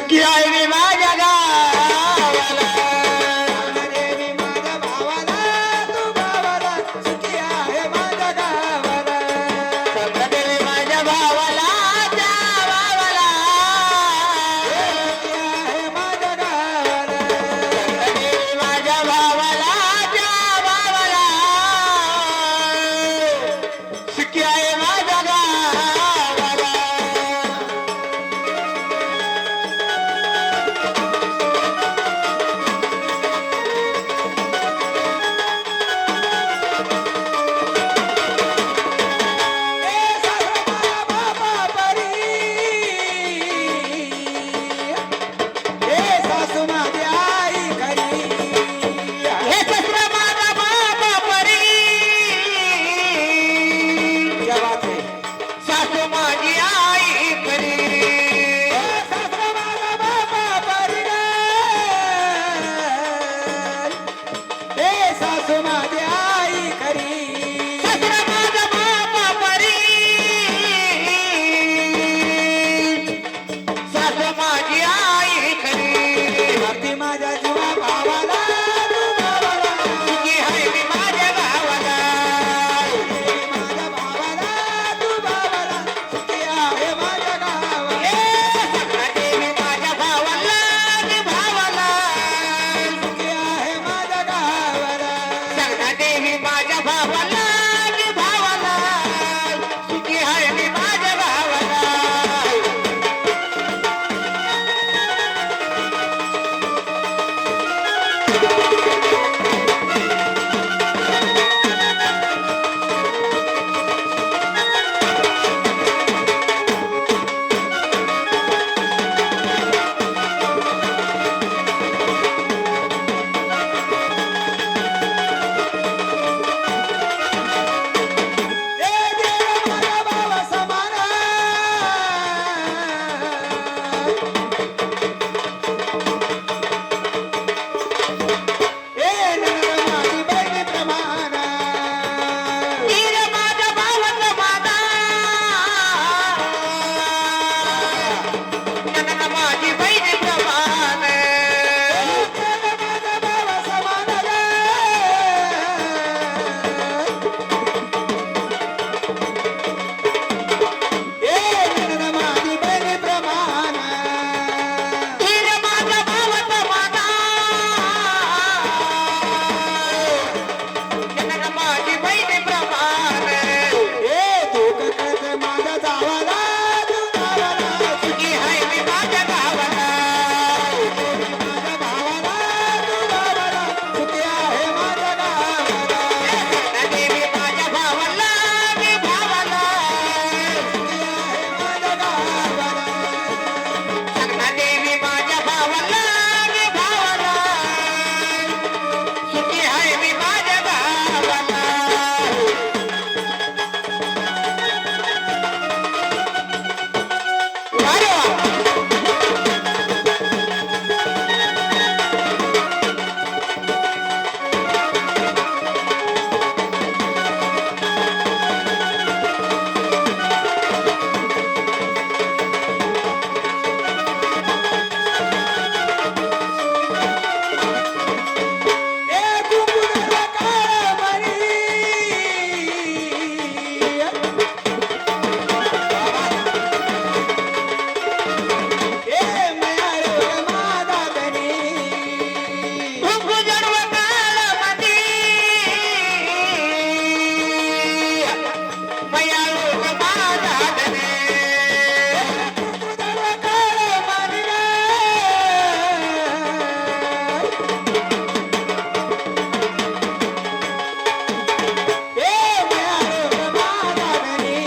सुखी आहे मी माझ्या गावाला देवी माझ्या भावाला तू गावाला सुखी आहे माझ्या गावाला देवी माझ्या भावाला त्या भावाला सुखी आहे माझ्या गावाला देवी माझ्या भावाला त्या भावाला सुखी आहे माझ्या गावाला ए सासरा बाबा परी ए सासू माझी आई खरी हे ससरा माझा बाबा परी क्या बात है सासू माझी आई परी ए सासरा माझा बाबा परी ए सासू माझी आई खरी ससरा माझा बाबा परी सासू माझी आई खरी भक्ती माझ्या जीवा भावाला तू गावाला सुखी आहे मी माझ्या गावाला देवी माझ्या भावाला तू गावाला सुखी आहे माझ्या गावाला सगळा देवी माझ्या भावाला मी भावाला सुखी आहे माझ्या गावाला सगळा देवी माझ्या भावाला मी भावाला सुखी आहे मी माझ्या गावाला ए देव माझ्या भावा समान ए नंद माझी बहिणी प्रमाण वीर माझ्या भावाचा माझा जनन माझी बहीण प्रमाण देव माझ्या भावा समान ए नंद माझी बहिणी प्रमाण वीर माझ्या भावाचा माझा जनन माझी बहीण प्रमाण ए दुःख करत माझ्या जावाला तू गावाला सुखी आहे मी माझ्या गावाला माझ्या भावाला तू गावाला सुखी आहे माझ्या गावाला देवी माझ्या भावाला मी भावाला सुखी आहे माझ्या गावाला सगळा देवी माझ्या भावाला मी भावाला सुखी आहे मी माझ्या गावाला अरे वा ए कुंकुमाला काळमणी ए मयाळ माझा धनी कुंकू जडव काळमती मया लोक माझा धने कुंकुमाला काळमणी ए मयाळ माझा धनी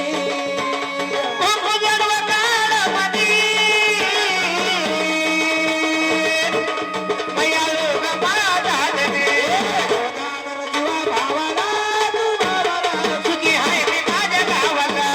कुंकू जडव काळमती मया लोक माझा धने जीवा भावाला तू गावाला सुखी आहे मी माझ्या गावाला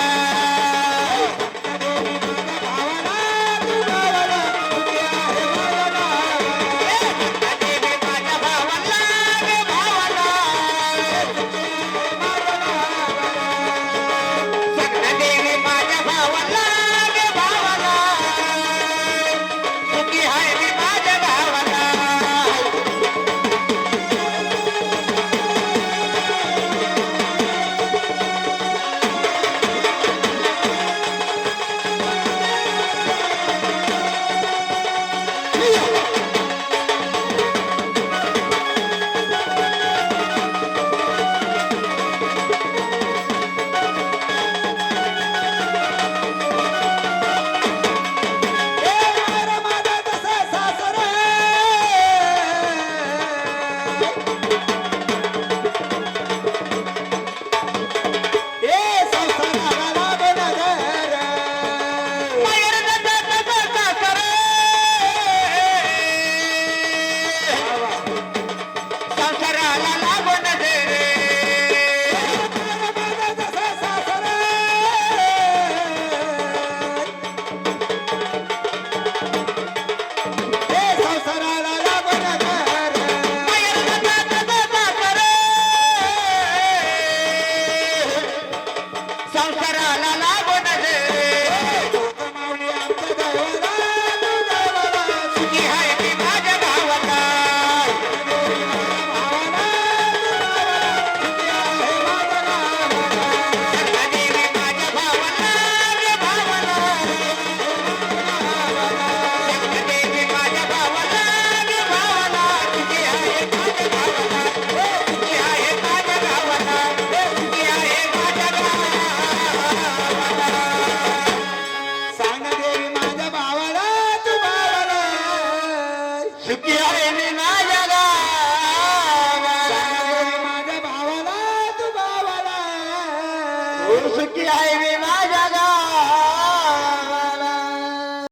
संसाराला लागून ग